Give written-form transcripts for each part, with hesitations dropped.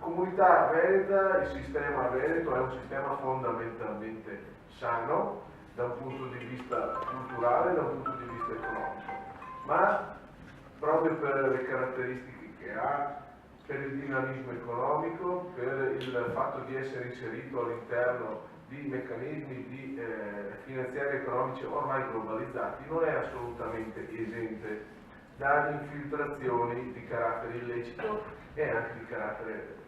comunità veneta, il sistema veneto è un sistema fondamentalmente sano da un punto di vista culturale, da un punto di vista economico, ma proprio per le caratteristiche che ha, per il dinamismo economico, per il fatto di essere inserito all'interno di meccanismi di finanziari economici ormai globalizzati, non è assolutamente esente da infiltrazioni di carattere illecito e anche di carattere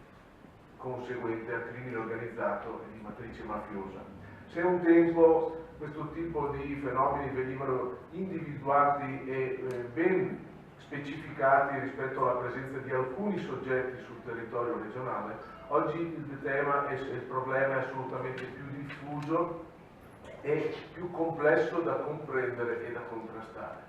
conseguente al crimine organizzato e di matrice mafiosa. Se un tempo questo tipo di fenomeni venivano individuati e ben specificati rispetto alla presenza di alcuni soggetti sul territorio regionale, oggi il problema è assolutamente più diffuso e più complesso da comprendere e da contrastare.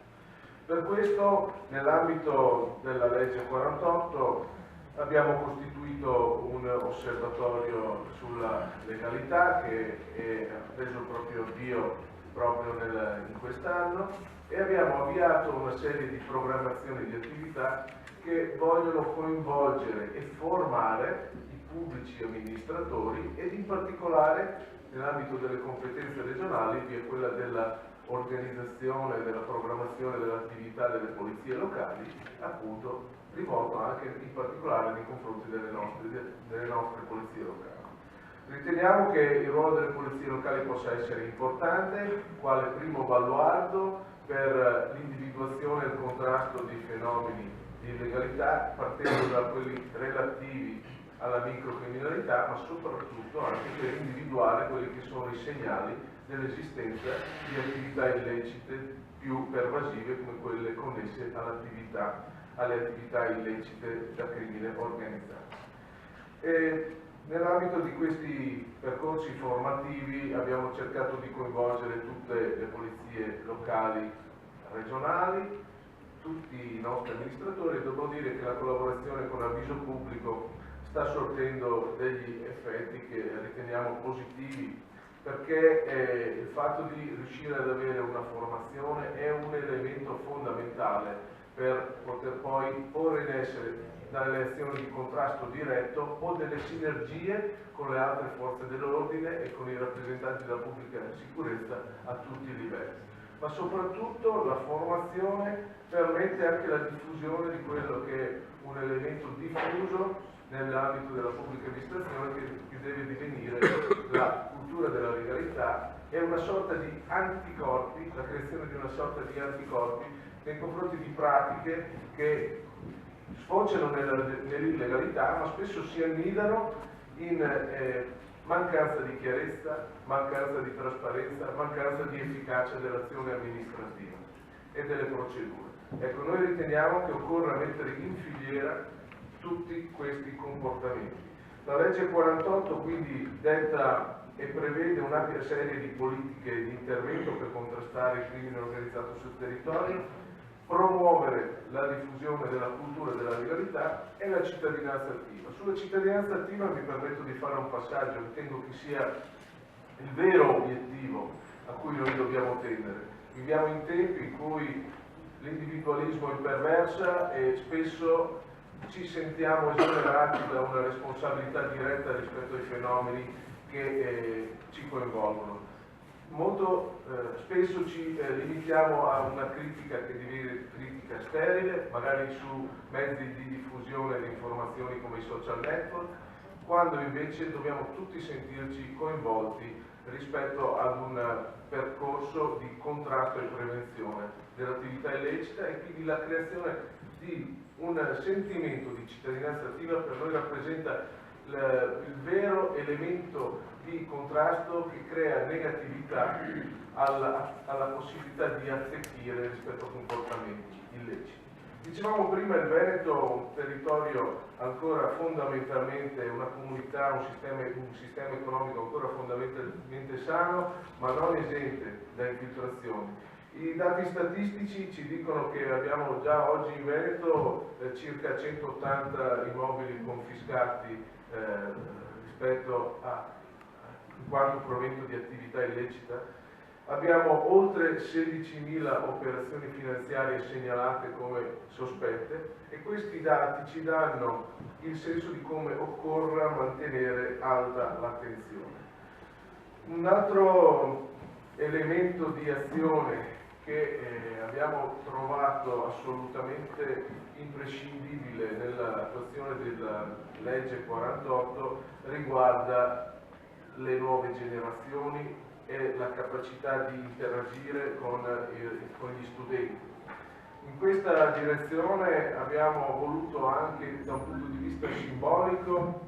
Per questo, nell'ambito della legge 48, abbiamo costituito un osservatorio sulla legalità che ha preso il proprio avvio proprio in quest'anno e abbiamo avviato una serie di programmazioni di attività che vogliono coinvolgere e formare i pubblici amministratori ed in particolare nell'ambito delle competenze regionali, che è quella della organizzazione, della programmazione dell'attività delle polizie locali, appunto rivolto anche in particolare nei confronti delle nostre polizie locali. Riteniamo che il ruolo delle polizie locali possa essere importante quale primo baluardo per l'individuazione e il contrasto di fenomeni di illegalità, partendo da quelli relativi alla microcriminalità, ma soprattutto anche per individuare quelli che sono i segnali dell'esistenza di attività illecite più pervasive come quelle connesse alle attività illecite da crimine organizzato. Nell'ambito di questi percorsi formativi abbiamo cercato di coinvolgere tutte le polizie locali regionali, tutti i nostri amministratori, e devo dire che la collaborazione con Avviso Pubblico sta sortendo degli effetti che riteniamo positivi, perché il fatto di riuscire ad avere una formazione è un elemento fondamentale per poter poi porre in essere dalle azioni di contrasto diretto o delle sinergie con le altre forze dell'ordine e con i rappresentanti della pubblica sicurezza a tutti i livelli. Ma soprattutto la formazione permette anche la diffusione di quello che è un elemento diffuso nell'ambito della pubblica amministrazione che deve divenire la cultura della legalità e una sorta di anticorpi, la creazione di una sorta di anticorpi nei confronti di pratiche che sfociano nell'illegalità, ma spesso si annidano in mancanza di chiarezza, mancanza di trasparenza, mancanza di efficacia dell'azione amministrativa e delle procedure. Ecco, noi riteniamo che occorra mettere in filiera tutti questi comportamenti. La legge 48 quindi detta e prevede un'ampia serie di politiche di intervento per contrastare il crimine organizzato sul territorio, promuovere la diffusione della cultura della legalità e la cittadinanza attiva. Sulla cittadinanza attiva mi permetto di fare un passaggio, ritengo che sia il vero obiettivo a cui noi dobbiamo tendere. Viviamo in tempi in cui l'individualismo imperversa e spesso ci sentiamo esonerati da una responsabilità diretta rispetto ai fenomeni che ci coinvolgono. Molto spesso ci limitiamo a una critica che diviene critica sterile, magari su mezzi di diffusione di informazioni come i social network, quando invece dobbiamo tutti sentirci coinvolti rispetto ad un percorso di contrasto e prevenzione dell'attività illecita, e quindi la creazione di un sentimento di cittadinanza attiva per noi rappresenta il vero elemento di contrasto che crea negatività alla possibilità di attecchire rispetto a comportamenti illeciti. Dicevamo prima, il Veneto è un territorio ancora fondamentalmente, una comunità, un sistema economico ancora fondamentalmente sano, ma non esente da infiltrazioni. I dati statistici ci dicono che abbiamo già oggi in Veneto circa 180 immobili confiscati rispetto a quanto provento di attività illecita, Abbiamo oltre 16.000 operazioni finanziarie segnalate come sospette e questi dati ci danno il senso di come occorra mantenere alta l'attenzione. Un altro elemento di azione che abbiamo trovato assolutamente imprescindibile nell'attuazione della legge 48 riguarda le nuove generazioni e la capacità di interagire con gli studenti. In questa direzione abbiamo voluto anche da un punto di vista simbolico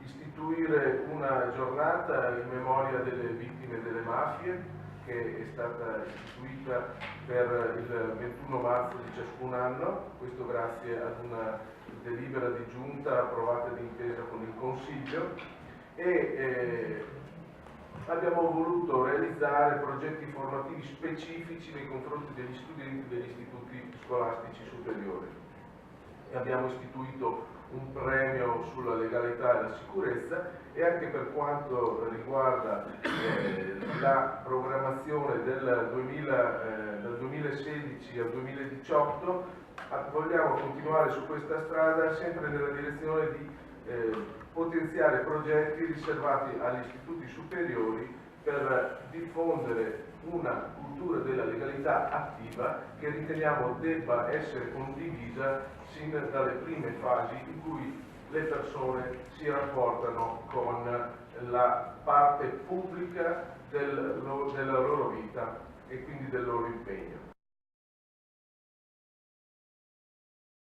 istituire una giornata in memoria delle vittime delle mafie che è stata istituita per il 21 marzo di ciascun anno, questo grazie ad una delibera di giunta approvata d'intesa con il Consiglio e abbiamo voluto realizzare progetti formativi specifici nei confronti degli studenti degli istituti scolastici superiori. E abbiamo istituito un premio sulla legalità e la sicurezza e anche per quanto riguarda la programmazione dal 2016 al 2018 vogliamo continuare su questa strada sempre nella direzione di potenziare progetti riservati agli istituti superiori per diffondere una cultura della legalità attiva che riteniamo debba essere condivisa sin dalle prime fasi in cui le persone si rapportano con la parte pubblica della loro vita e quindi del loro impegno.